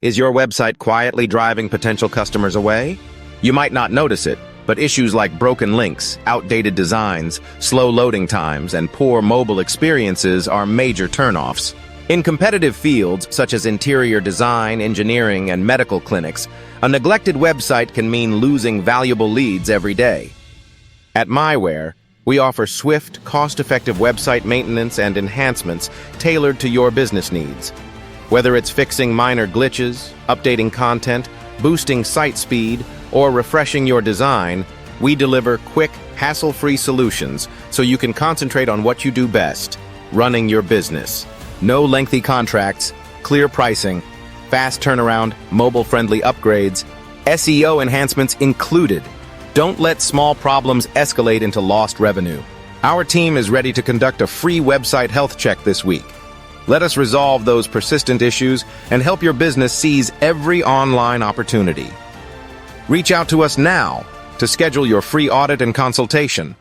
Is your website quietly driving potential customers away? You might not notice it, but issues like broken links, outdated designs, slow loading times, and poor mobile experiences are major turnoffs. In competitive fields such as interior design, engineering, and medical clinics, a neglected website can mean losing valuable leads every day. At Myware, we offer swift, cost-effective website maintenance and enhancements tailored to your business needs. Whether it's fixing minor glitches, updating content, boosting site speed, or refreshing your design, we deliver quick, hassle-free solutions so you can concentrate on what you do best, running your business. No lengthy contracts, clear pricing, fast turnaround, mobile-friendly upgrades, SEO enhancements included. Don't let small problems escalate into lost revenue. Our team is ready to conduct a free website health check this week. Let us resolve those persistent issues and help your business seize every online opportunity. Reach out to us now to schedule your free audit and consultation.